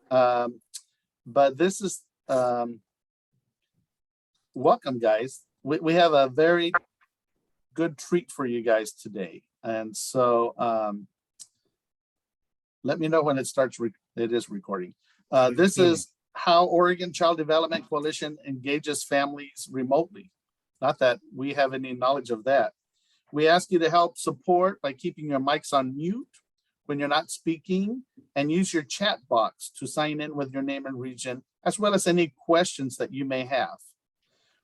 But this is, welcome guys. We have a very good treat for you guys today. And so let me know when it starts, it is recording. This is how Oregon Child Development Coalition engages families remotely. Not that we have any knowledge of that. We ask you to help support by keeping your mics on mute when you're not speaking, and use your chat box to sign in with your name and region, as well as any questions that you may have.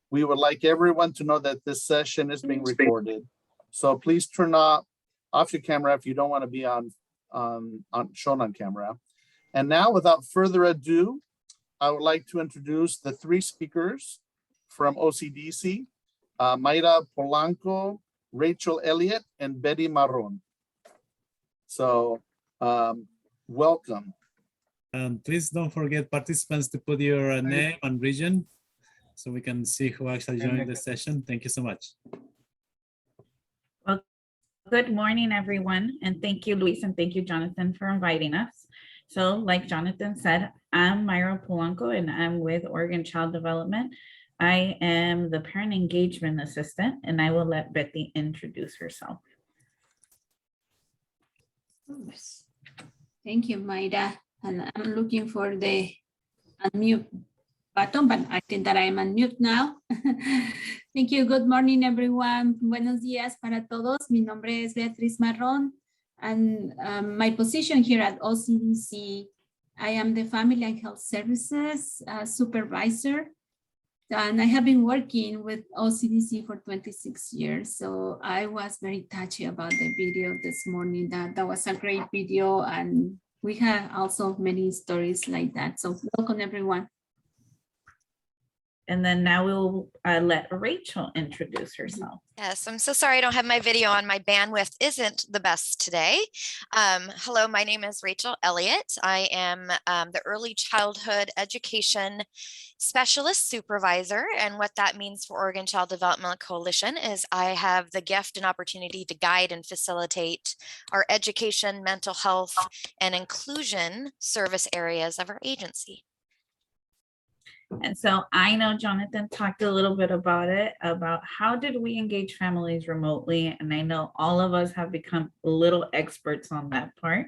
We would like everyone to know that this session is being recorded. So please turn off your camera if you don't want to be shown on camera. And now, without further ado, I would like to introduce the three speakers from OCDC, Mayra Polanco, Rachel Elliott, and Betty Marron. So welcome. Please don't forget participants to put your name and region so we can see who actually joined the session. Thank you so much. Well, good morning, everyone. And thank you, Luis, and thank you, Jonathan, for inviting us. So like Jonathan said, I'm Mayra Polanco, and I'm with Oregon Child Development. I am the Parent Engagement Assistant, and I will let Betty introduce herself. Thank you, Mayra. And I'm looking for the unmute button, but I think that I am unmute now. Thank you. Good morning, everyone. Buenos días para todos. Mi nombre es Beatriz Marrón, and my position here at OCDC, I am the Family and Health Services Supervisor. And I have been working with OCDC for 26 years. So I was very touchy about the video this morning. That was a great video. And we have also many stories like that. So welcome, everyone. And then now we'll let Rachel introduce herself. Yes, I'm so sorry I don't have my video on. My bandwidth isn't the best today. Hello, my name is Rachel Elliott. I am the Early Childhood Education Specialist Supervisor. And what that means for Oregon Child Development Coalition is I have the gift and opportunity to guide and facilitate our education, mental health, and inclusion service areas of our agency. And so I know Jonathan talked a little bit about it, about how did we engage families remotely? And I know all of us have become little experts on that part,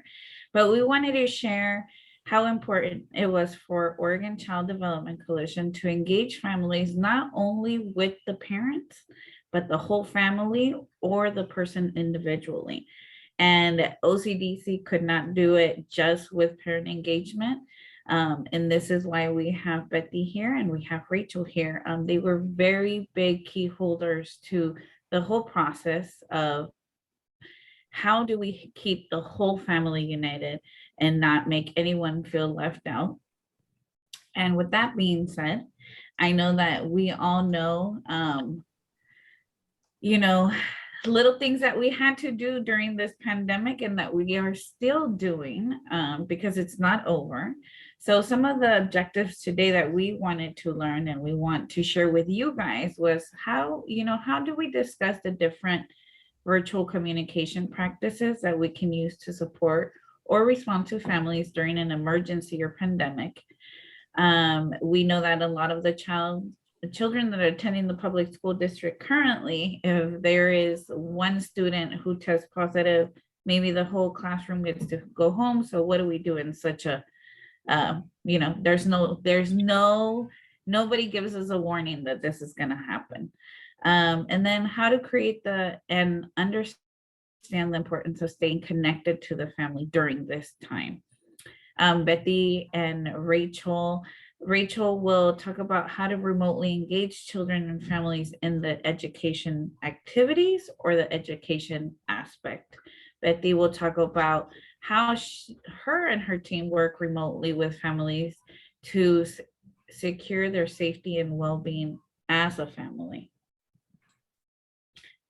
but we wanted to share how important it was for Oregon Child Development Coalition to engage families, not only with the parents, but the whole family or the person individually. And OCDC could not do it just with parent engagement. And this is why we have Betty here and we have Rachel here. They were very big key holders to the whole process of how do we keep the whole family united and not make anyone feel left out. And with that being said, I know that we all know, little things that we had to do during this pandemic and that we are still doing because it's not over. So some of the objectives today that we wanted to learn and we want to share with you guys was how do we discuss the different virtual communication practices that we can use to support or respond to families during an emergency or pandemic. We know that a lot of the children that are attending the public school district currently, if there is one student who tests positive, maybe the whole classroom gets to go home. So what do we do in such a nobody gives us a warning that this is going to happen. And then how to create and understand the importance of staying connected to the family during this time. Betty and Rachel will talk about how to remotely engage children and families in the education activities or the education aspect. Betty will talk about how her and her team work remotely with families to secure their safety and well-being as a family.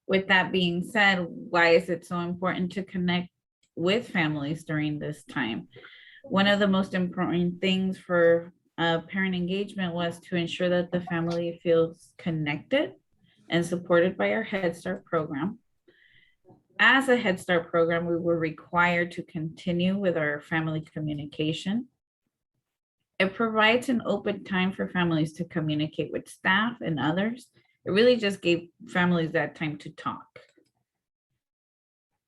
With that being said, why is it so important to connect with families during this time? One of the most important things for parent engagement was to ensure that the family feels connected and supported by our Head Start program. As a Head Start program, we were required to continue with our family communication. It provides an open time for families to communicate with staff and others. It really just gave families that time to talk.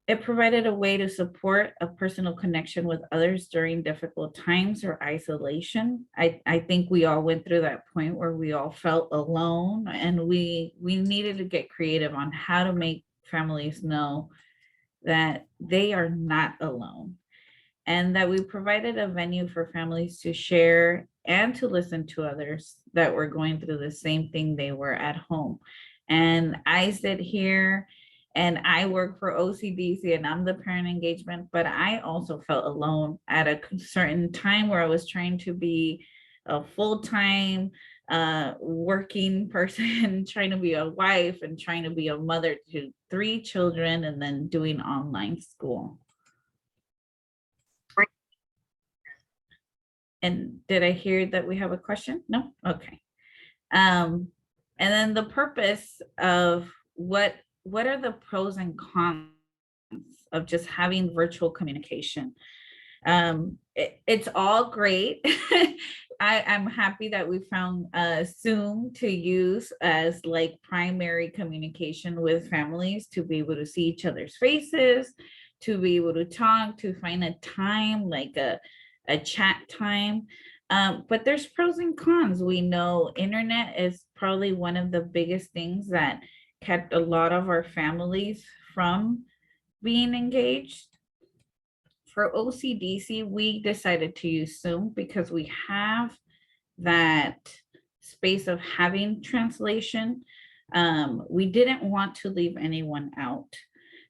It provided a way to support a personal connection with others during difficult times or isolation. I think we all went through that point where we all felt alone, and we needed to get creative on how to make families know that they are not alone, and that we provided a venue for families to share and to listen to others that were going through the same thing they were at home. And I sit here and I work for OCDC and I'm the parent engagement, but I also felt alone at a certain time where I was trying to be a full-time working person, trying to be a wife and trying to be a mother to 3 children and then doing online school. And did I hear that we have a question? No? Okay. And then the purpose of what are the pros and cons of just having virtual communication? It's all great. I'm happy that we found Zoom to use as like primary communication with families, to be able to see each other's faces, to be able to talk, to find a time like a chat time. But there's pros and cons. We know internet is probably one of the biggest things that kept a lot of our families from being engaged. For OCDC, we decided to use Zoom because we have that space of having translation. We didn't want to leave anyone out.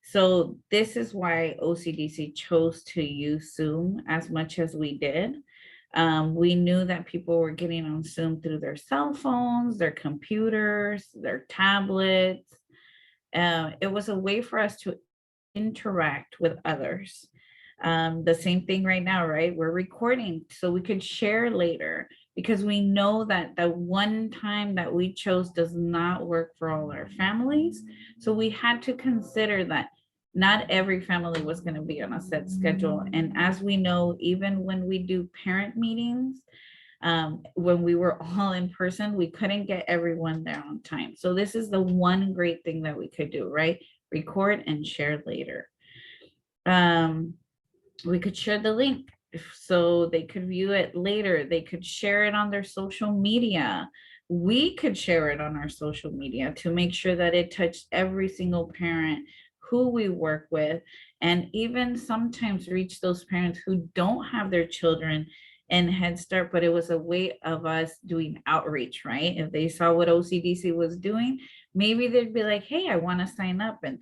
So this is why OCDC chose to use Zoom as much as we did. We knew that people were getting on Zoom through their cell phones, their computers, their tablets. It was a way for us to interact with others. The same thing right now, right? We're recording so we could share later, because we know that the one time that we chose does not work for all our families. So we had to consider that not every family was going to be on a set schedule. And as we know, even when we do parent meetings, when we were all in person, we couldn't get everyone there on time. So this is the one great thing that we could do, right? Record and share later. We could share the link so they could view it later. They could share it on their social media. We could share it on our social media to make sure that it touched every single parent who we work with, and even sometimes reach those parents who don't have their children in Head Start, but it was a way of us doing outreach, right? If they saw what OCDC was doing, maybe they'd be like, hey, I want to sign up, and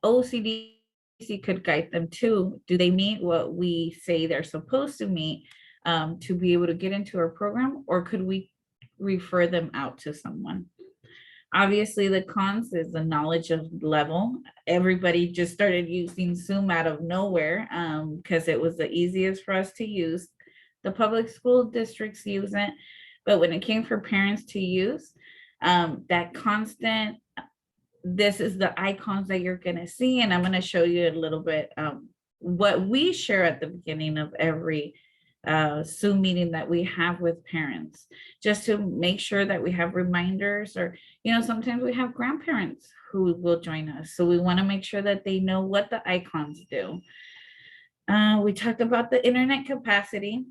OCDC could guide them too. Do they meet what we say they're supposed to meet to be able to get into our program, or could we refer them out to someone? Obviously, the cons is the knowledge of level. Everybody just started using Zoom out of nowhere because it was the easiest for us to use. The public school districts use it, but when it came for parents to use, that constant, this is the icons that you're going to see, and I'm going to show you a little bit what we share at the beginning of every Zoom meeting that we have with parents, just to make sure that we have reminders, or, you know, sometimes we have grandparents who will join us. So we want to make sure that they know what the icons do. We talked about the internet capacity.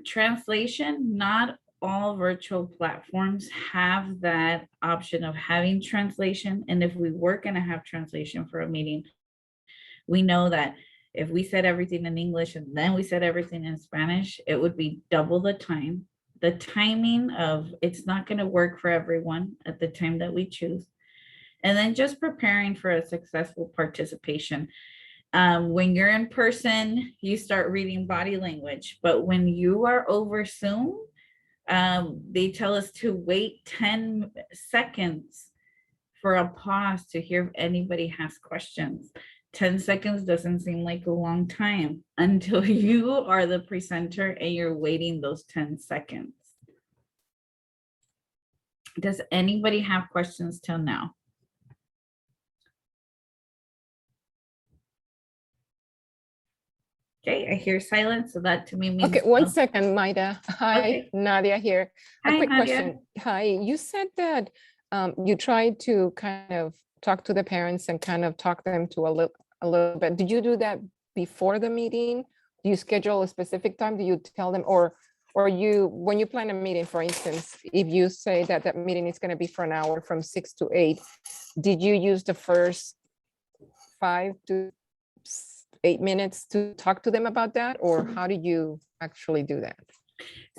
Translation, not all virtual platforms have that option of having translation. And if we were going to have translation for a meeting, we know that if we said everything in English and then we said everything in Spanish, it would be double the time. The timing of it's not going to work for everyone at the time that we choose. And then just preparing for a successful participation. When you're in person, you start reading body language, but when you are over Zoom, they tell us to wait 10 seconds for a pause to hear if anybody has questions. 10 seconds doesn't seem like a long time until you are the presenter and you're waiting those 10 seconds. Does anybody have questions till now? Okay, I hear silence, so that to me means. Okay, one no. second, Maida. Hi, Okay. Nadia here. A Hi, quick Nadia. question. Hi, you said that you tried to kind of talk to the parents and kind of talk them to a little bit. Did you do that before the meeting? Do you schedule a specific time? Do you tell them, or you, when you plan a meeting, for instance, if you say that that meeting is going to be for an hour from 6 to 8, did you use the first 5 to 8 minutes to talk to them about that, or how did you actually do that?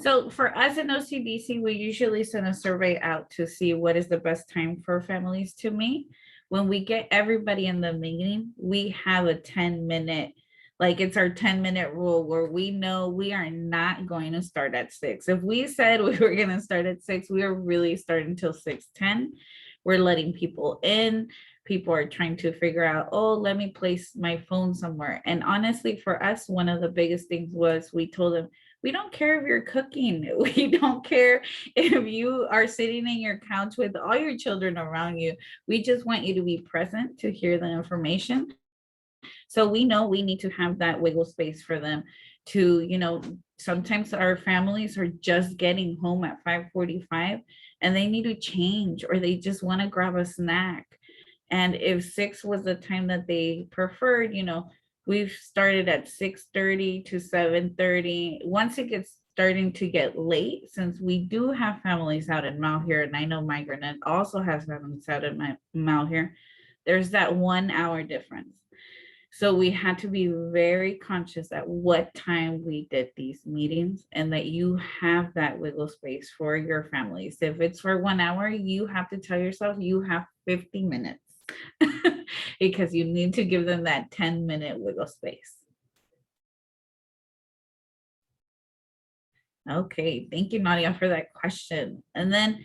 So for us in OCDC, we usually send a survey out to see what is the best time for families to meet. When we get everybody in the meeting, we have a 10-minute, like it's our 10-minute rule where we know we are not going to start at 6. If we said we were going to start at 6, we are really starting until 6:10. We're letting people in. People are trying to figure out, oh, let me place my phone somewhere. And honestly, for us, one of the biggest things was we told them, we don't care if you're cooking. We don't care if you are sitting in your couch with all your children around you. We just want you to be present to hear the information. So we know we need to have that wiggle space for them to, you know, sometimes our families are just getting home at 5:45 and they need to change, or they just want to grab a snack. And if 6 was the time that they preferred, you know, we've started at 6:30 to 7:30. Once it gets starting to get late, since we do have families out in Malheur, and I know Migrant also has families out in Malheur, there's that 1 hour difference. So we had to be very conscious at what time we did these meetings, and that you have that wiggle space for your families. If it's for 1 hour, you have to tell yourself you have 50 minutes because you need to give them that 10-minute wiggle space. Okay, thank you, Nadia, for that question. And then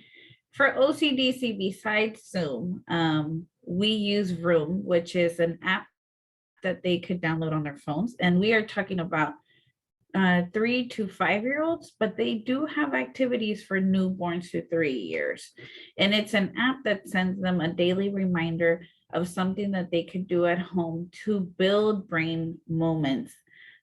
for OCDC, besides Zoom, we use Room, which is an app that they could download on their phones. And we are talking about 3 to 5-year-olds, but they do have activities for newborns to 3 years. And it's an app that sends them a daily reminder of something that they could do at home to build brain moments,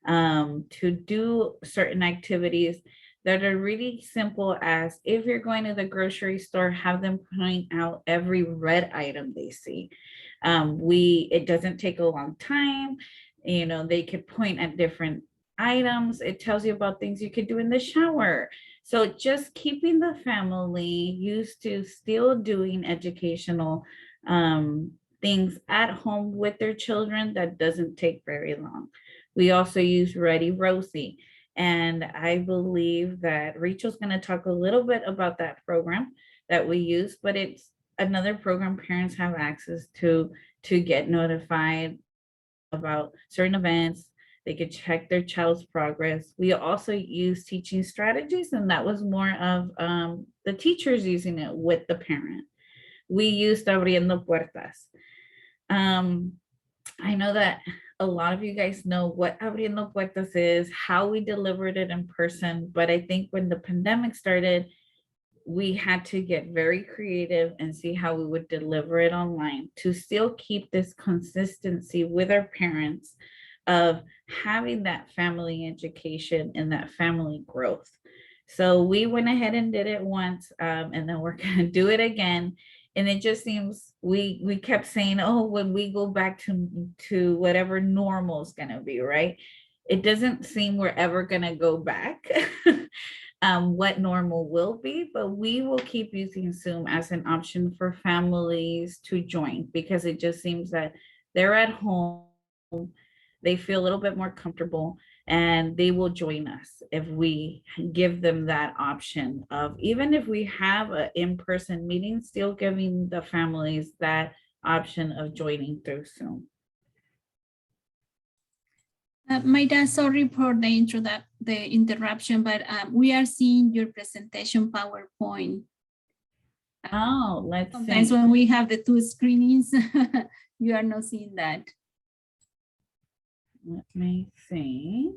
to do certain activities that are really simple, as if you're going to the grocery store, have them point out every red item they see. It doesn't take a long time. You know, they could point at different items. It tells you about things you could do in the shower. So just keeping the family used to still doing educational things at home with their children, that doesn't take very long. We also use Ready Rosie. And I believe that Rachel's going to talk a little bit about that program that we use, but it's another program parents have access to get notified about certain events. They could check their child's progress. We also use teaching strategies, and that was more of the teachers using it with the parent. We used Abriendo Puertas. I know that a lot of you guys know what Abriendo Puertas is, how we delivered it in person, but I think when the pandemic started, we had to get very creative and see how we would deliver it online to still keep this consistency with our parents of having that family education and that family growth. So we went ahead and did it once, and then we're going to do it again. And it just seems we kept saying, oh, when we go back to whatever normal is going to be, right? It doesn't seem we're ever going to go back. What normal will be, but we will keep using Zoom as an option for families to join, because it just seems that they're at home, they feel a little bit more comfortable, and they will join us if we give them that option of, even if we have an in-person meeting, still giving the families that option of joining through Zoom. Maida, sorry for the interruption, but we are seeing your presentation PowerPoint. Oh, let's Sometimes see. when we have the two screenings, you are not seeing that. Let me see.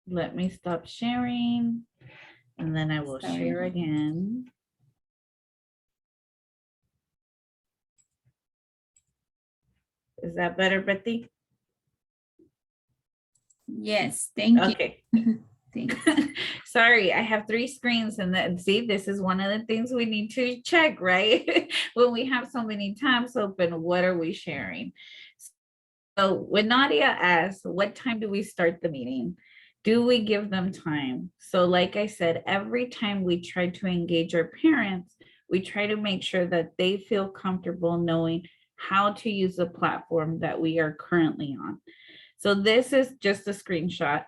Let me stop sharing, and then I will share again. Is that better, Betty? Yes, thank you. Okay. Thanks. Sorry, I have 3 screens and then see, this is one of the things we need to check, right? When we have so many tabs open, what are we sharing? So when Nadia asked, what time do we start the meeting? Do we give them time? So like I said, every time we try to engage our parents, we try to make sure that they feel comfortable knowing how to use the platform that we are currently on. So this is just a screenshot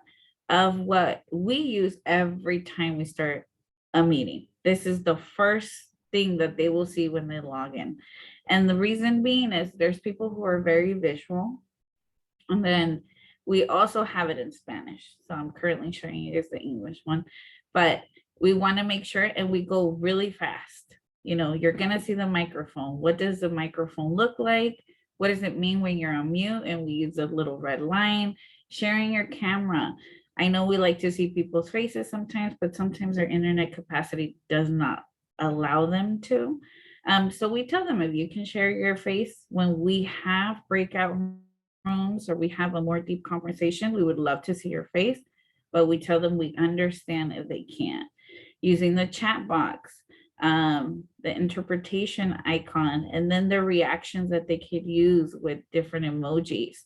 of what we use every time we start a meeting. This is the first thing that they will see when they log in. And the reason being is there's people who are very visual. And then we also have it in Spanish. So I'm currently showing you guys the English one, but we want to make sure, and we go really fast. You know, you're going to see the microphone. What does the microphone look like? What does it mean when you're on mute? And we use a little red line. Sharing your camera. I know we like to see people's faces sometimes, but sometimes our internet capacity does not allow them to. So we tell them, if you can share your face when we have breakout rooms or we have a more deep conversation, we would love to see your face, but we tell them we understand if they can't. Using the chat box, the interpretation icon, and then the reactions that they could use with different emojis.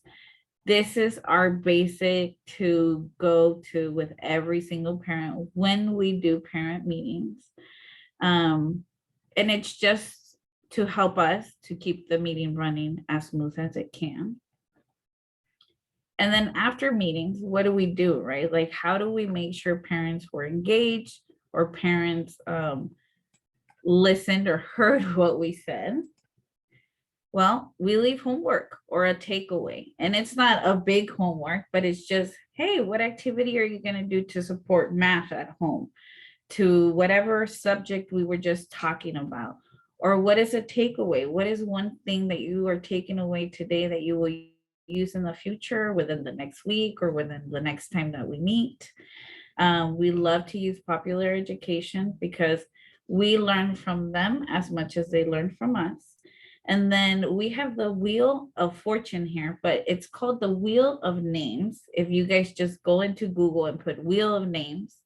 This is our basic to go to with every single parent when we do parent meetings. And it's just to help us to keep the meeting running as smooth as it can. And then after meetings, what do we do, right? Like, how do we make sure parents were engaged or parents listened or heard what we said? Well, we leave homework or a takeaway. And it's not a big homework, but it's just, hey, what activity are you going to do to support math at home? To whatever subject we were just talking about. Or what is a takeaway? What is one thing that you are taking away today that you will use in the future, within the next week or within the next time that we meet? We love to use popular education because we learn from them as much as they learn from us. And then we have the Wheel of Fortune here, but it's called the Wheel of Names. If you guys just go into Google and put Wheel of Names,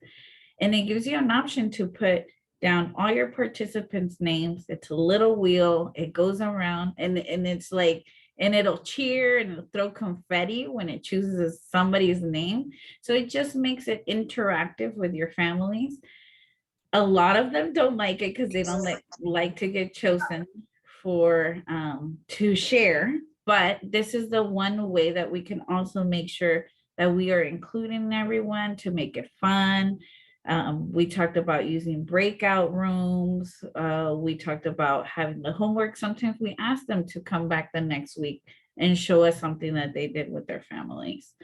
and it gives you an option to put down all your participants' names. It's a little wheel, it goes around, and it's like, and it'll cheer and it'll throw confetti when it chooses somebody's name. So it just makes it interactive with your families. A lot of them don't like it because they don't like to get chosen for to share, but this is the one way that we can also make sure that we are including everyone to make it fun. We talked about using breakout rooms. We talked about having the homework. Sometimes we ask them to come back the next week and show us something that they did with their families.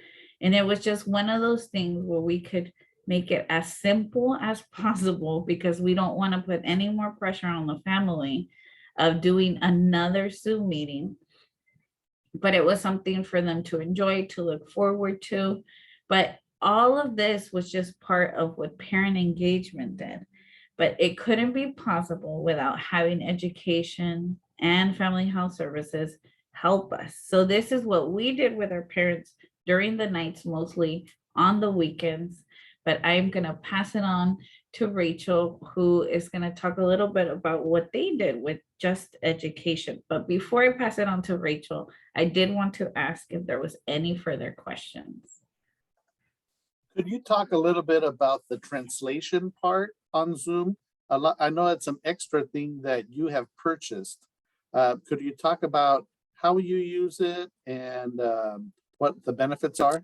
And it was just one of those things where we could make it as simple as possible because we don't want to put any more pressure on the family of doing another Zoom meeting. But it was something for them to enjoy, to look forward to. But all of this was just part of what parent engagement did. But it couldn't be possible without having education and family health services help us. So this is what we did with our parents during the nights, mostly on the weekends. But I'm going to pass it on to Rachel, who is going to talk a little bit about what they did with just education. But before I pass it on to Rachel, I did want to ask if there was any further questions. Could you talk a little bit about the translation part on Zoom? I know it's an extra thing that you have purchased. Could you talk about how you use it and what the benefits are?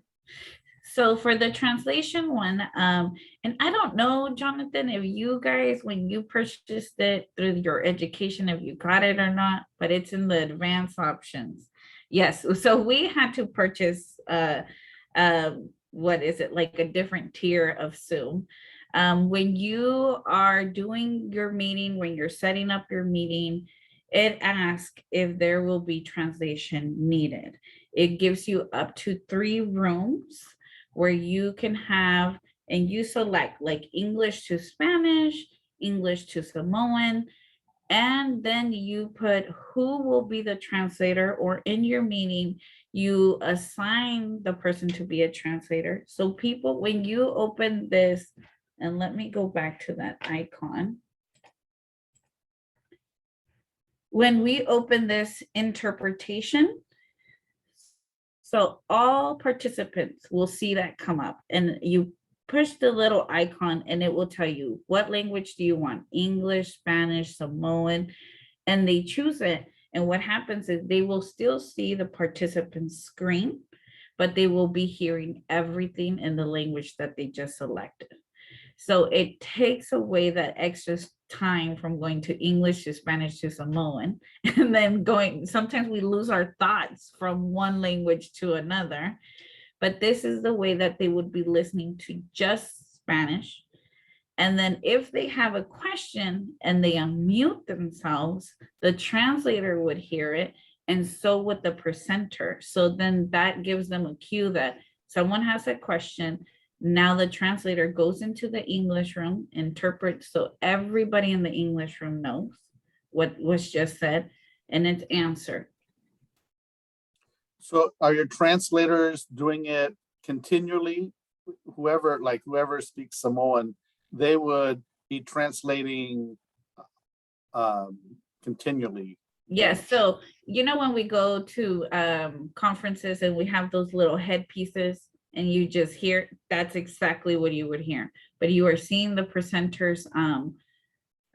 So for the translation one, and I don't know, Jonathan, if you guys, when you purchased it through your education, if you got it or not, but it's in the advanced options. Yes, so we had to purchase, what is it, like a different tier of Zoom. When you are doing your meeting, when you're setting up your meeting, it asks if there will be translation needed. It gives you up to 3 rooms where you can have, and you select like English to Spanish, English to Samoan, and then you put who will be the translator, or in your meeting, you assign the person to be a translator. So people, when you open this, and let me go back to that icon. When we open this interpretation, so all participants will see that come up, and you push the little icon and it will tell you what language do you want, English, Spanish, Samoan, and they choose it. And what happens is they will still see the participant's screen, but they will be hearing everything in the language that they just selected. So it takes away that extra time from going to English to Spanish to Samoan, and then going, sometimes we lose our thoughts from one language to another. But this is the way that they would be listening to just Spanish. And then if they have a question and they unmute themselves, the translator would hear it, and so would the presenter. So then that gives them a cue that someone has a question. Now the translator goes into the English room, interprets, so everybody in the English room knows what was just said, and it's answered. So are your translators doing it continually? Whoever speaks Samoan, they would be translating continually. Yes, so you know when we go to conferences and we have those little headpieces and you just hear, that's exactly what you would hear. But you are seeing the presenters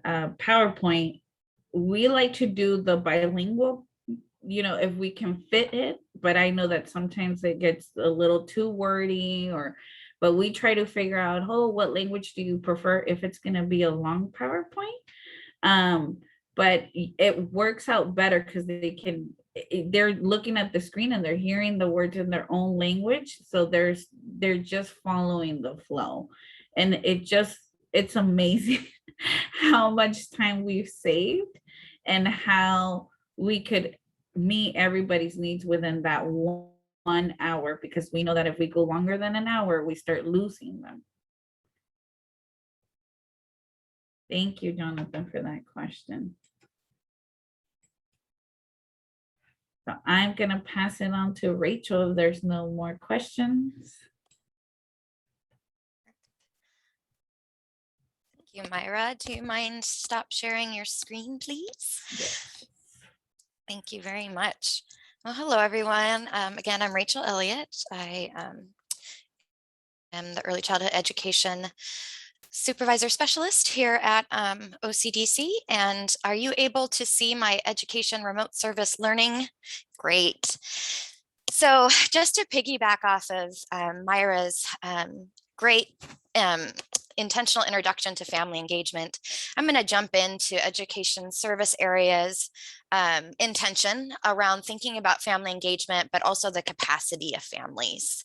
PowerPoint. We like to do the bilingual, you know, if we can fit it, but I know that sometimes it gets a little too wordy, but we try to figure out, oh, what language do you prefer if it's going to be a long PowerPoint? But it works out better because they're looking at the screen and they're hearing the words in their own language. So they're just following the flow. And it's amazing how much time we've saved and how we could meet everybody's needs within that 1 hour, because we know that if we go longer than an hour, we start losing them. Thank you, Jonathan, for that question. So I'm going to pass it on to Rachel if there's no more questions. Thank you, Myra. Do you mind stop sharing your screen, please? Yes. Thank you very much. Well, hello, everyone. Again, I'm Rachel Elliott. I am the Early Childhood Education Supervisor Specialist here at OCDC. And are you able to see my Education Remote Service Learning? Great. So just to piggyback off of Myra's great intentional introduction to family engagement, I'm going to jump into education service areas intention around thinking about family engagement, but also the capacity of families.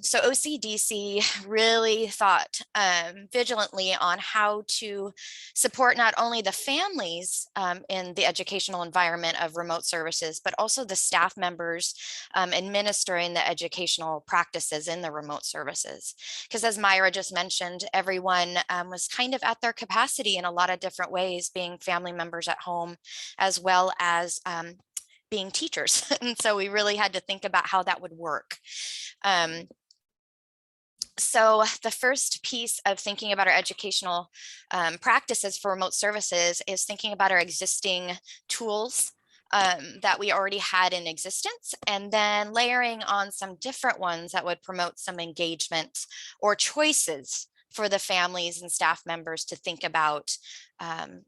So OCDC really thought vigilantly on how to support not only the families in the educational environment of remote services, but also the staff members administering the educational practices in the remote services. Because as Myra just mentioned, everyone was kind of at their capacity in a lot of different ways, being family members at home, as well as being teachers. And so we really had to think about how that would work. So the first piece of thinking about our educational practices for remote services is thinking about our existing tools that we already had in existence, and then layering on some different ones that would promote some engagement or choices for the families and staff members to think about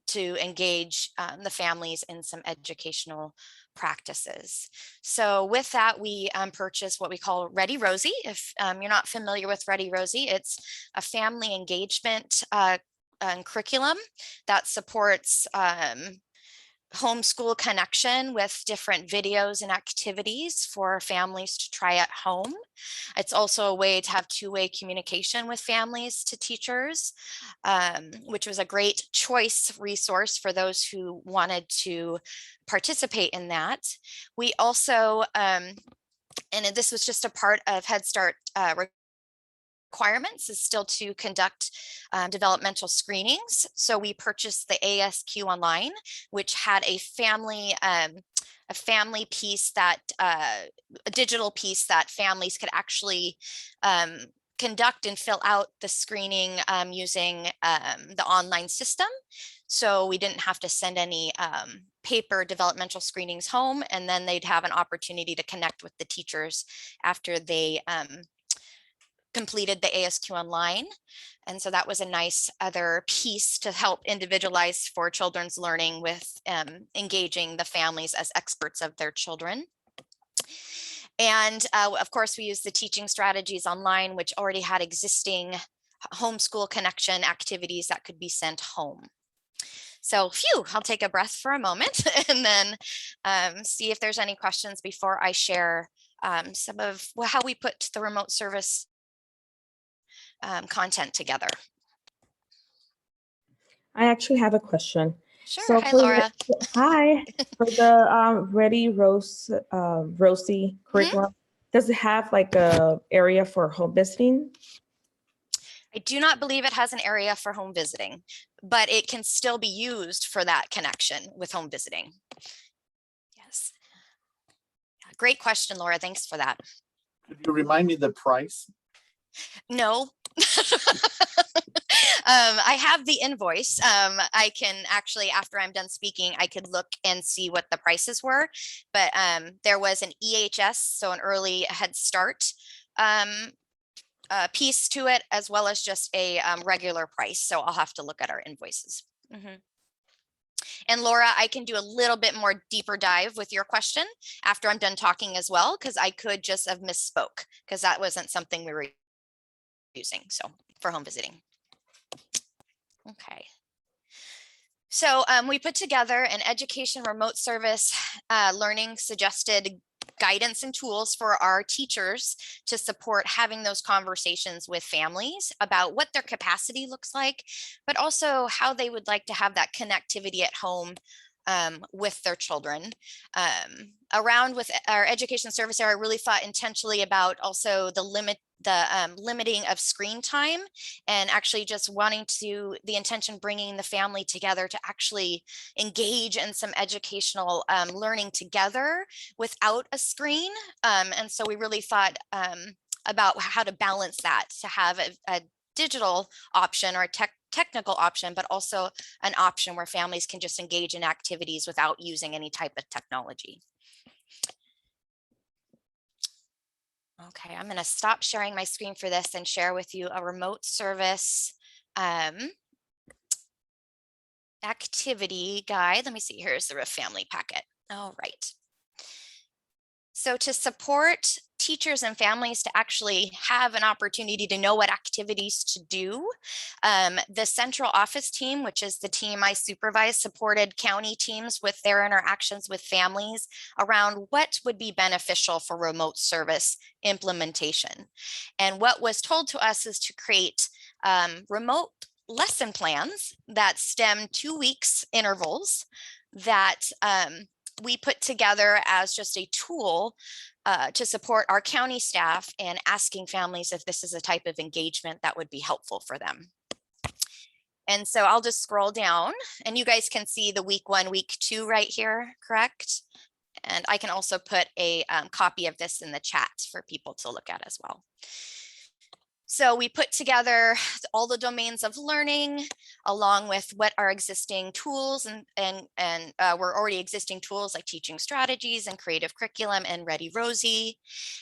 to engage the families in some educational practices. So with that, we purchased what we call Ready Rosie. If you're not familiar with Ready Rosie, it's a family engagement curriculum that supports homeschool connection with different videos and activities for families to try at home. It's also a way to have two-way communication with families to teachers, which was a great choice resource for those who wanted to participate in that. We also, and this was just a part of Head Start requirements is still to conduct developmental screenings. So we purchased the ASQ Online, which had a family piece that a digital piece that families could actually conduct and fill out the screening using the online system. So we didn't have to send any paper developmental screenings home, and then they'd have an opportunity to connect with the teachers after they completed the ASQ Online. And so that was a nice other piece to help individualize for children's learning with engaging the families as experts of their children. And of course, we used the Teaching Strategies Online, which already had existing homeschool connection activities that could be sent home. So phew, I'll take a breath for a moment and then see if there's any questions before I share some of how we put the remote service content together. I actually have a question. Sure. So Hi, for the- Laura. Hi. For the Ready Rosie curriculum, does it have like a area for home visiting? I do not believe it has an area for home visiting, but it can still be used for that connection with home visiting. Yes. Great question, Laura. Thanks for that. Could you remind me the price? No. I have the invoice. I can actually, after I'm done speaking, I could look and see what the prices were, but there was an EHS, so an early head start piece to it, as well as just a regular price. So I'll have to look at our invoices. And Laura, I can do a little bit more deeper dive with your question after I'm done talking as well, because I could just have misspoke because that wasn't something we were using. So for home visiting. Okay. So we put together an education remote service learning suggested guidance and tools for our teachers to support having those conversations with families about what their capacity looks like, but also how they would like to have that connectivity at home with their children. Around with our education service area, I really thought intentionally about also the limiting of screen time, and actually just wanting to, the intention bringing the family together to actually engage in some educational learning together without a screen. And so we really thought about how to balance that, to have a digital option or a technical option, but also an option where families can just engage in activities without using any type of technology. Okay, I'm going to stop sharing my screen for this and share with you a remote service activity guide. Let me see, here's the family packet. All right. So to support teachers and families to actually have an opportunity to know what activities to do, the central office team, which is the team I supervise, supported county teams with their interactions with families around what would be beneficial for remote service implementation. And what was told to us is to create remote lesson plans that stem 2 weeks intervals that we put together as just a tool to support our county staff and asking families if this is a type of engagement that would be helpful for them. And so I'll just scroll down and you guys can see the week 1, week 2 right here, correct? And I can also put a copy of this in the chat for people to look at as well. So we put together all the domains of learning along with what are existing tools and were already existing tools like teaching strategies and creative curriculum and Ready Rosie.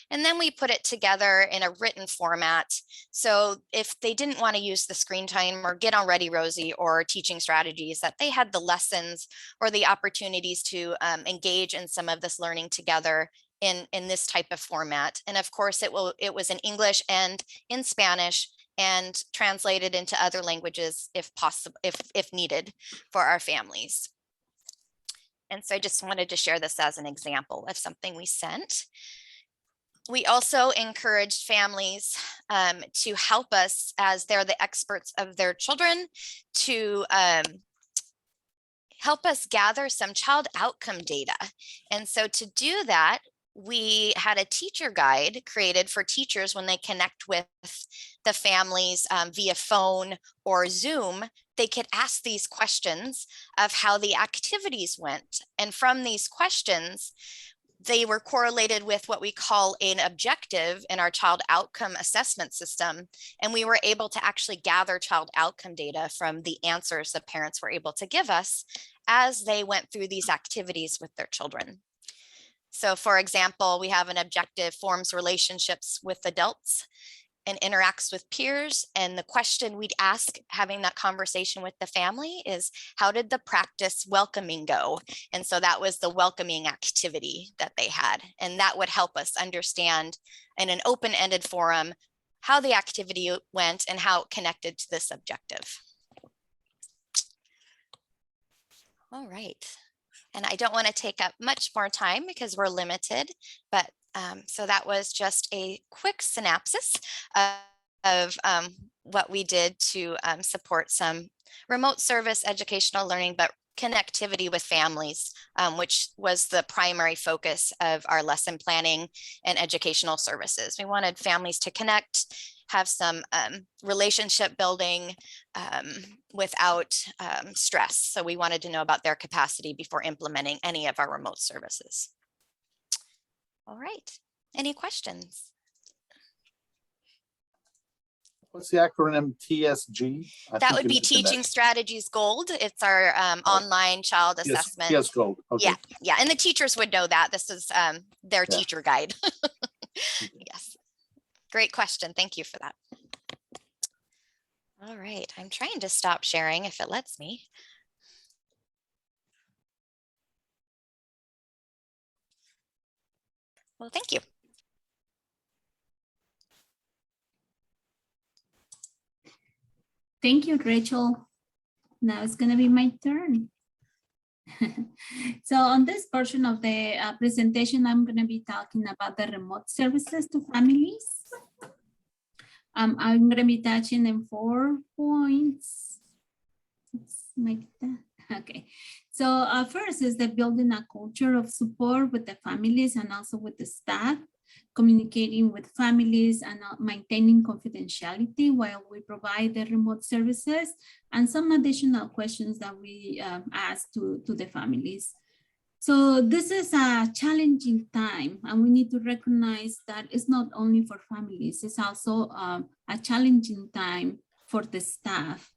And then we put it together in a written format. So if they didn't want to use the screen time or get on Ready Rosie or teaching strategies, that they had the lessons or the opportunities to engage in some of this learning together in this type of format. And of course it was in English and in Spanish and translated into other languages if possible, if needed for our families. And so I just wanted to share this as an example of something we sent. We also encouraged families to help us, as they're the experts of their children, to help us gather some child outcome data. And so to do that, we had a teacher guide created for teachers when they connect with the families via phone or Zoom. They could ask these questions of how the activities went. And from these questions, they were correlated with what we call an objective in our child outcome assessment system. And we were able to actually gather child outcome data from the answers the parents were able to give us as they went through these activities with their children. So for example, we have an objective forms relationships with adults and interacts with peers. And the question we'd ask having that conversation with the family is, how did the practice welcoming go? And so that was the welcoming activity that they had. And that would help us understand in an open-ended forum how the activity went and how it connected to this objective. All right. And I don't want to take up much more time because we're limited, but so that was just a quick synopsis of what we did to support some remote service educational learning, but connectivity with families, which was the primary focus of our lesson planning and educational services. We wanted families to connect, have some relationship building without stress. So we wanted to know about their capacity before implementing any of our remote services. All right, any questions? What's the acronym TSG? That would be Teaching Strategies Gold. It's our online child assessment. Yes, Gold. Okay. Yeah, yeah, and the teachers would know that. This is their teacher guide. Yes, great question. Thank you for that. All right, I'm trying to stop sharing if it lets me. Well, thank you. Thank you, Rachel. Now it's going to be my turn. So on this portion of the presentation, I'm going to be talking about the remote services to families. I'm going to be touching on 4 points. Let's make that. Okay. So first is the building a culture of support with the families and also with the staff, communicating with families and maintaining confidentiality while we provide the remote services, and some additional questions that we ask to the families. So this is a challenging time, and we need to recognize that it's not only for families, it's also a challenging time for the staff.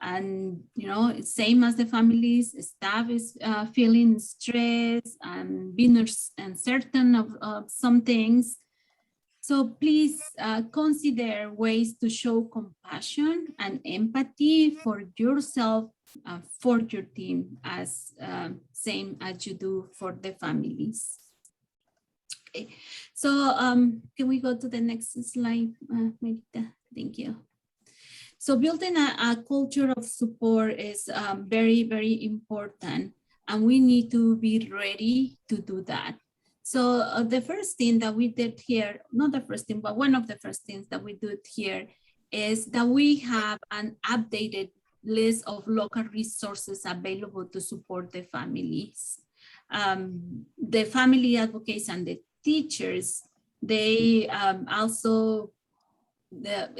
And, you know, it's same as the families, staff is feeling stress and being uncertain of some things. So please consider ways to show compassion and empathy for yourself, for your team, as same as you do for the families. Okay, so can we go to the next slide, Marita? Thank you. So building a culture of support is very, very important, and we need to be ready to do that. So the first thing that we did here, not the first thing, but one of the first things that we did here is that we have an updated list of local resources available to support the families. The family advocates and the teachers, they also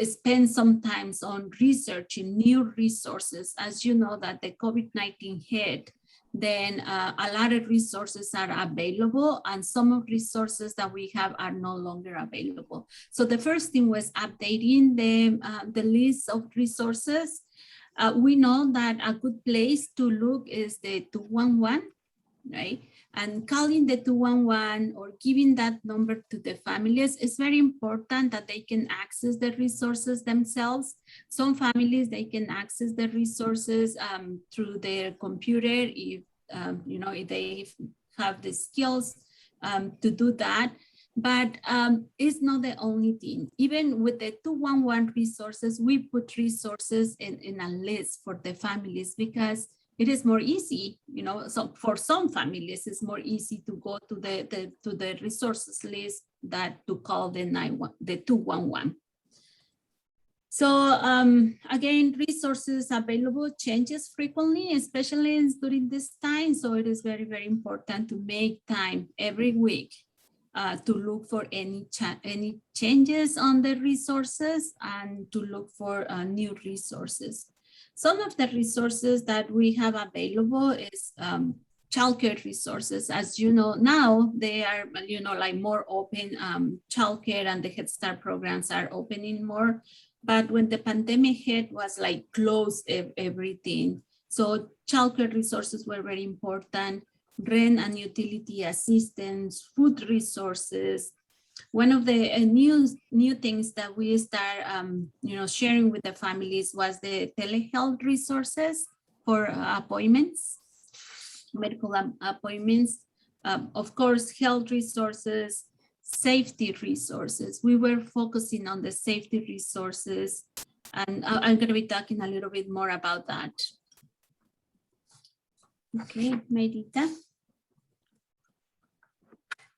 spend some time on researching new resources. As you know that the COVID-19 hit, then a lot of resources are available, and some of resources that we have are no longer available. So the first thing was updating the list of resources. We know that a good place to look is the 211, right? And calling the 211 or giving that number to the families is very important, that they can access the resources themselves. Some families, they can access the resources through their computer if, you know, if they have the skills to do that. But it's not the only thing. Even with the 211 resources, we put resources in a list for the families because it is more easy, you know, so for some families, it's more easy to go to the resources list than to call the 211. So again, resources available changes frequently, especially during this time. So it is very, very important to make time every week to look for any changes on the resources and to look for new resources. Some of the resources that we have available is childcare resources. As you know, now they are, like more open. Childcare and the Head Start programs are opening more. But when the pandemic hit, was like closed everything. So childcare resources were very important. Rent and utility assistance, food resources. One of the new things that we start, sharing with the families was the telehealth resources for appointments, medical appointments. Of course, health resources, safety resources. We were focusing on the safety resources, and I'm going to be talking a little bit more about that. Okay, Marita.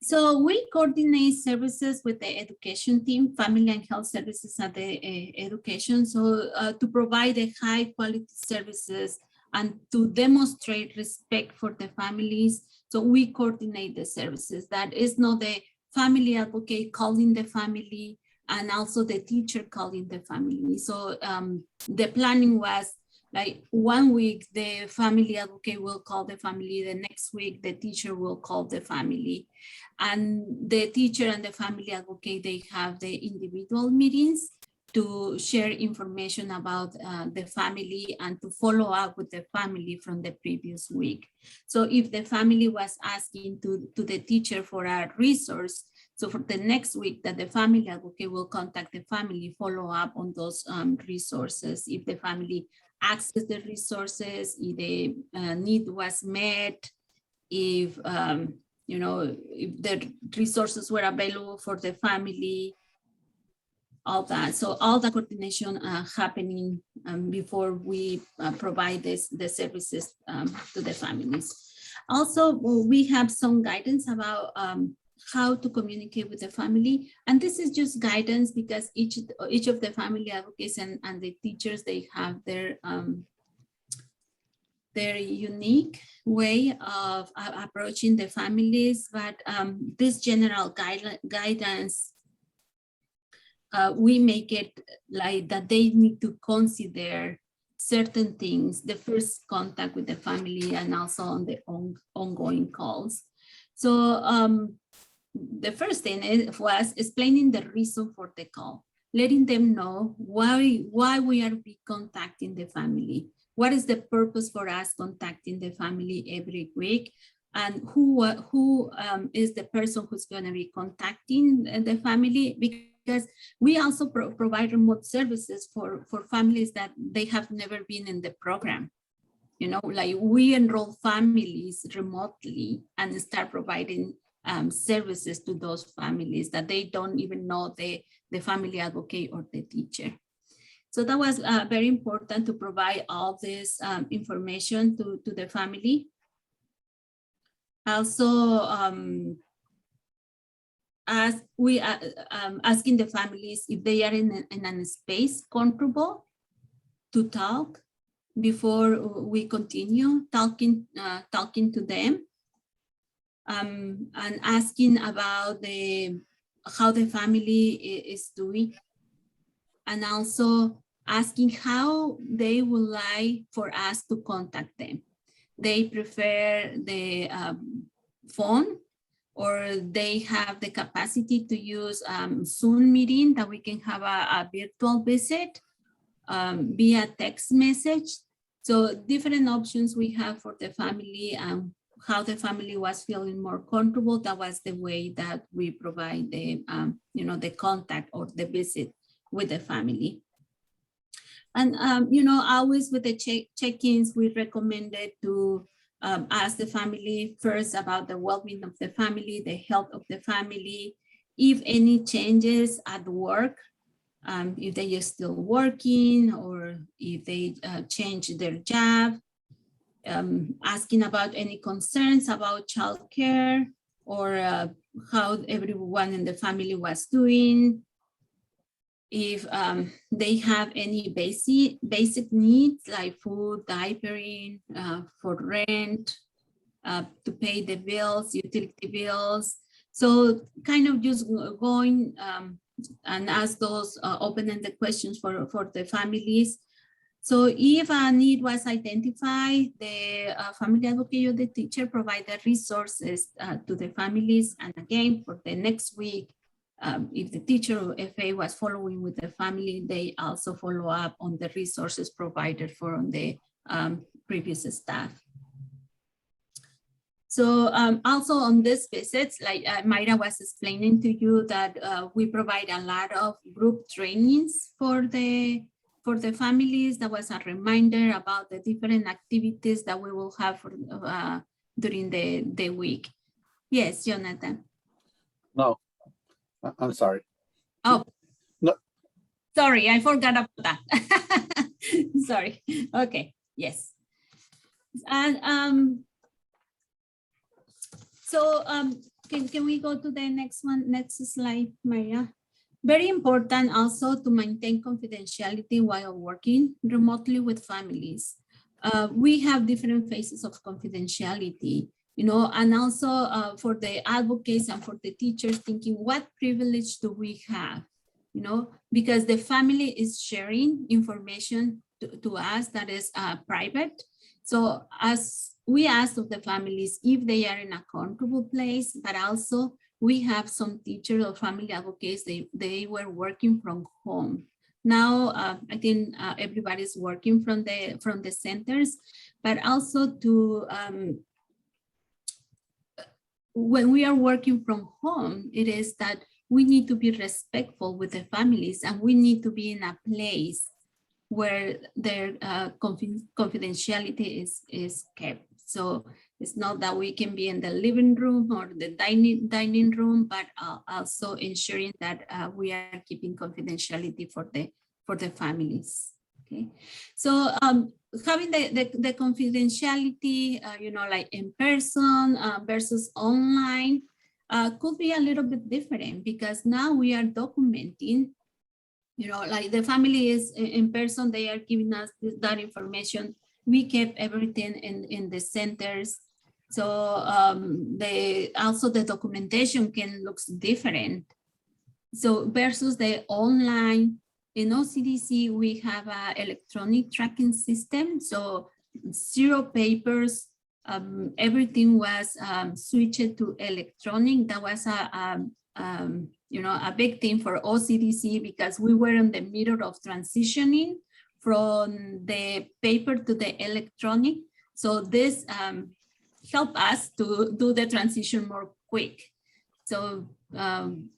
So we coordinate services with the education team, family and health services at the education. So to provide a high quality services and to demonstrate respect for the families. So we coordinate the services. That is not the family advocate calling the family and also the teacher calling the family. So the planning was like 1 week, the family advocate will call the family. The next week, the teacher will call the family. And the teacher and the family advocate, they have the individual meetings to share information about the family and to follow up with the family from the previous week. So if the family was asking to the teacher for a resource, so for the next week that the family advocate will contact the family, follow up on those resources. If the family access the resources, if the need was met, if if the resources were available for the family, all that. So all the coordination happening before we provide the services to the families. Also, we have some guidance about how to communicate with the family. And this is just guidance because each of the family advocates and the teachers, they have their unique way of approaching the families. But this general guidance, we make it like that they need to consider certain things, the first contact with the family and also on the ongoing calls. So the first thing was explaining the reason for the call, letting them know why we are contacting the family. What is the purpose for us contacting the family every week? And who is the person who's going to be contacting the family? Because we also provide remote services for families that they have never been in the program. Like we enroll families remotely and start providing services to those families that they don't even know the family advocate or the teacher. So that was very important to provide all this information to the family. Also, asking the families if they are in a space comfortable to talk before we continue talking to them. And asking about how the family is doing, and also asking how they would like for us to contact them. They prefer the phone, or they have the capacity to use Zoom meeting that we can have a virtual visit via text message. So different options we have for the family and how the family was feeling more comfortable. That was the way that we provide the, the contact or the visit with the family. And, always with the check-ins, we recommended to ask the family first about the well-being of the family, the health of the family, if any changes at work, if they are still working or if they change their job. Asking about any concerns about childcare or how everyone in the family was doing. If they have any basic needs like food, diapering, for rent, to pay the bills, utility bills, So kind of just going and ask those open-ended questions for the families. So if a need was identified, the family advocate or the teacher provide the resources to the families. And again, for the next week, if the teacher or FA was following with the family, they also follow up on the resources provided for the previous staff. So also on this visits, like Mayra was explaining to you that we provide a lot of group trainings for the families. That was a reminder about the different activities that we will have for, during the week. Yes, Jonathan. No, I'm sorry. Oh, no. Sorry, I forgot about that. Sorry. Okay. Yes. And so can we go to the next one, next slide, Maria? Very important also to maintain confidentiality while working remotely with families. We have different phases of confidentiality, you know, and also for the advocates and for the teachers thinking, what privilege do we have, you know, because the family is sharing information to us that is private. So as we ask of the families if they are in a comfortable place, but also we have some teachers or family advocates, they were working from home. Now, I think everybody's working from the centers, but also to, when we are working from home, it is that we need to be respectful with the families and we need to be in a place where their confidentiality is kept. So it's not that we can be in the living room or the dining room, but also ensuring that we are keeping confidentiality for the families. Okay, so having the confidentiality, you know, like in person versus online, could be a little bit different because now we are documenting. You know, like the family is in person, they are giving us that information. We kept everything in the centers. So also the documentation can look different. So versus the online, in OCDC, we have an electronic tracking system. So 0 papers, everything was switched to electronic. That was you know, a big thing for OCDC because we were in the middle of transitioning from the paper to the electronic. So this helped us to do the transition more quick. So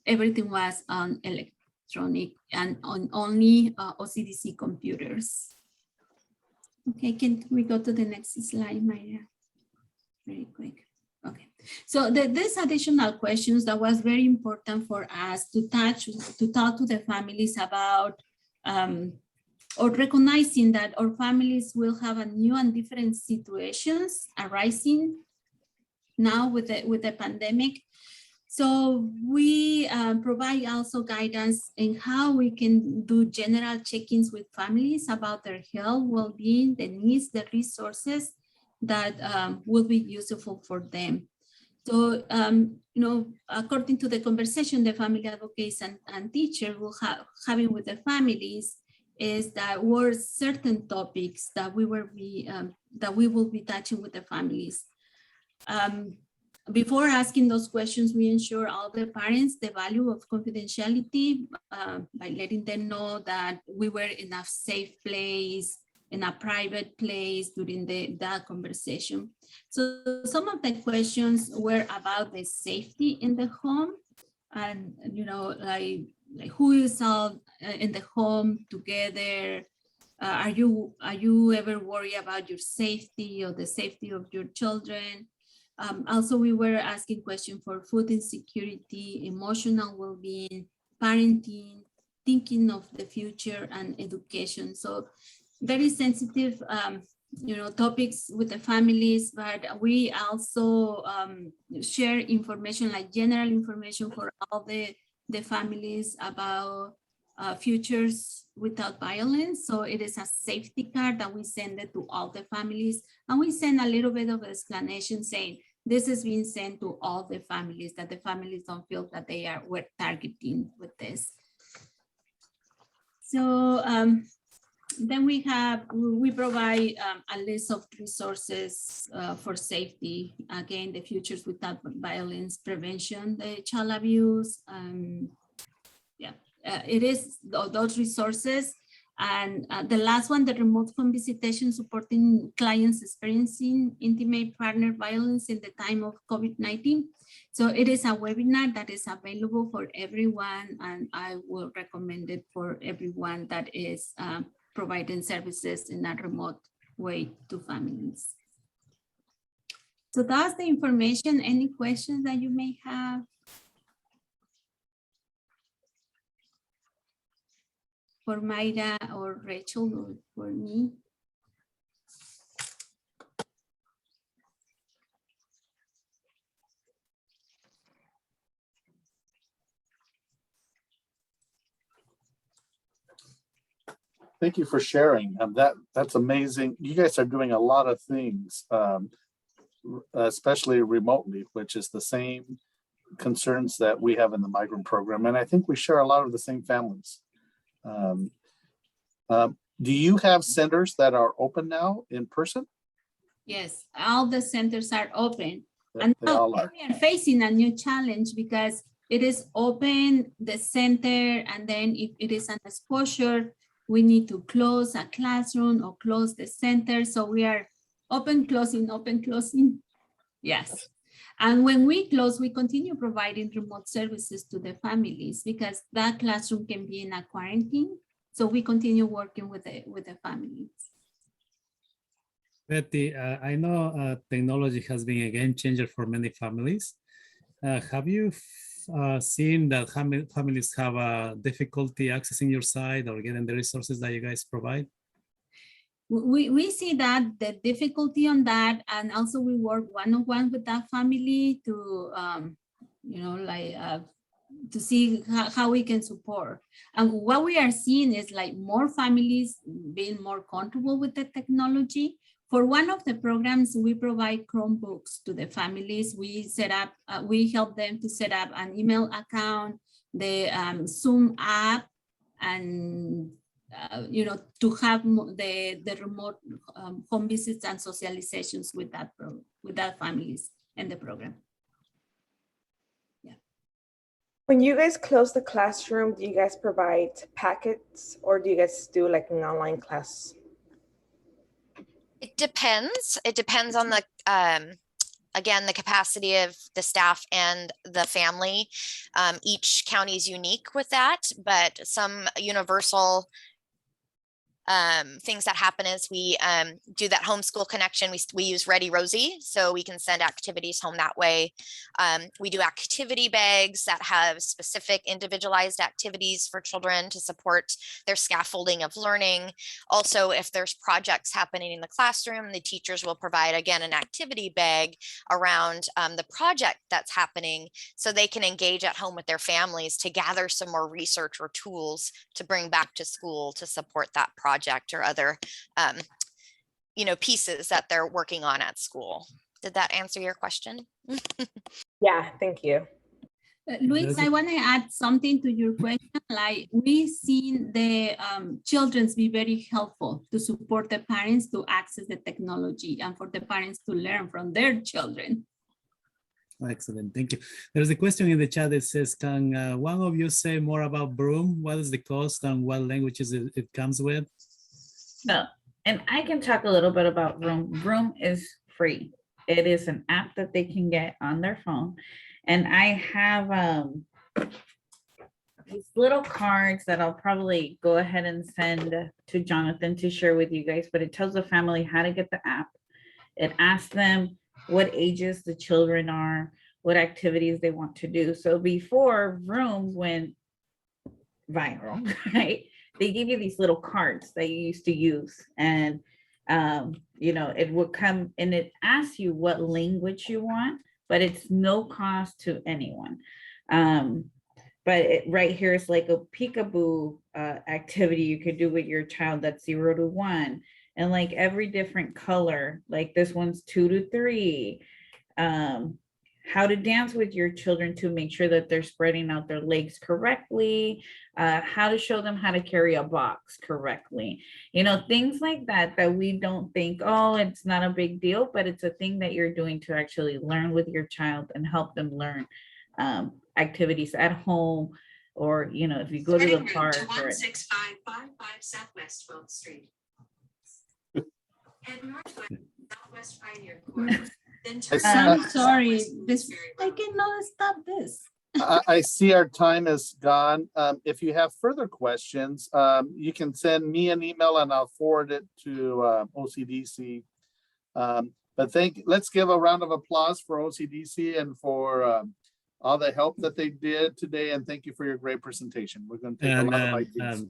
everything was on electronic and on only OCDC computers. Okay, can we go to the next slide, Maya? Very quick. Okay, so these additional questions that was very important for us to talk to the families about or recognizing that our families will have a new and different situations arising now with the pandemic. So we provide also guidance in how we can do general check-ins with families about their health, well-being, the needs, the resources that will be useful for them. So, you know, according to the conversation the family advocates and teachers will having with the families is that were certain topics that we will be touching with the families. Before asking those questions, we ensure all the parents the value of confidentiality by letting them know that we were in a safe place, in a private place during that conversation. So some of the questions were about the safety in the home and, you know, like who is all in the home together? Are you ever worried about your safety or the safety of your children? Also, we were asking questions for food insecurity, emotional well-being, parenting, thinking of the future and education. So very sensitive, you know, topics with the families, but we also share information like general information for all the families about futures without violence. So it is a safety card that we send it to all the families, and we send a little bit of explanation saying this is being sent to all the families, that the families don't feel that we're targeting with this. So then we provide a list of resources for safety. Again, the Futures Without Violence Prevention, the child abuse. It is those resources. And the last one, the remote home visitation, supporting clients experiencing intimate partner violence in the time of COVID-19. So it is a webinar that is available for everyone, and I will recommend it for everyone that is providing services in a remote way to families. So that's the information. Any questions that you may have? For Mayra or Rachel or for me? Thank you for sharing. That's amazing. You guys are doing a lot of things, especially remotely, which is the same concerns that we have in the migrant program. And I think we share a lot of the same families. Do you have centers that are open now in person? Yes, all the centers are open. They And all now are. we are facing a new challenge because it is open, the center, and then if it is an exposure, we need to close a classroom or close the center. So we are open, closing, open, closing. Yes. And when we close, we continue providing remote services to the families because that classroom can be in a quarantine. So we continue working with the families. Betty, I know technology has been a game changer for many families. Have you seen that families have difficulty accessing your site or getting the resources that you guys provide? We see that the difficulty on that, and also we work one-on-one with that family to, to see how we can support. And what we are seeing is like more families being more comfortable with the technology. For one of the programs, we provide Chromebooks to the families. We set up, we help them to set up an email account, the Zoom app, and to have the remote home visits and socializations with that families in the program. Yeah. When you guys close the classroom, do you guys provide packets or do you guys do like an online class? It depends. It depends on the, again, the capacity of the staff and the family. Each county is unique with that, but some universal things that happen is we do that homeschool connection. We use Ready Rosie, so we can send activities home that way. We do activity bags that have specific individualized activities for children to support their scaffolding of learning. Also, if there's projects happening in the classroom, the teachers will provide, again, an activity bag around the project that's happening so they can engage at home with their families to gather some more research or tools to bring back to school to support that project or other pieces that they're working on at school. Did that answer your question? Yeah, thank you. Luis, I want to add something to your question. Like we've seen the children be very helpful to support the parents to access the technology and for the parents to learn from their children. Excellent, thank you. There's a question in the chat that says, can one of you say more about Broom? What is the cost and what languages it comes with? No, and I can talk a little bit about Vroom. Vroom is free. It is an app that they can get on their phone. And I have these little cards that I'll probably go ahead and send to Jonathan to share with you guys, but it tells the family how to get the app. It asks them what ages the children are, what activities they want to do. So before Vroom went viral, right? They give you these little cards that you used to use, and it would come and it asks you what language you want, but it's no cost to anyone. But right here is like a peekaboo activity you could do with your child that's 0 to 1, and like every different color, like this one's 2 to 3. how to dance with your children to make sure that they're spreading out their legs correctly, how to show them how to carry a box correctly, things like that, that we don't think, oh, it's not a big deal, but it's a thing that you're doing to actually learn with your child and help them learn activities at home, or, if you go to the park. Or, 16555 Southwest 12th Street. Head northwest, Southwest Pioneer Court. Then turn I'm left, sorry, Southwest this, Blueberry I Road. cannot stop this. I see our time is gone. If you have further questions, you can send me an email and I'll forward it to OCDC. But let's give a round of applause for OCDC and for all the help that they did today. And thank you for your great presentation. We're going to take a lot of ideas.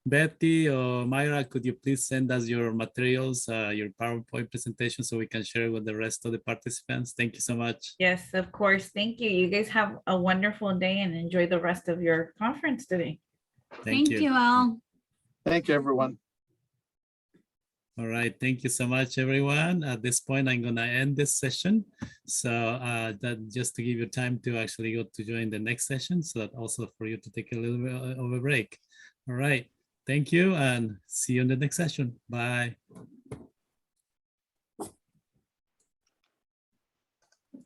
Betty or Myra, could you please send us your materials, your PowerPoint presentation, so we can share it with the rest of the participants? Thank you so much. yes, of course. Thank you. You guys have a wonderful day and enjoy the rest of your conference today. Thank you all. Thank you, everyone. All right, thank you so much, everyone. At this point, I'm gonna end this session. So that just to give you time to actually go to join the next session, so that also for you to take a little bit of a break. All right, thank you and see you in the next session. Bye.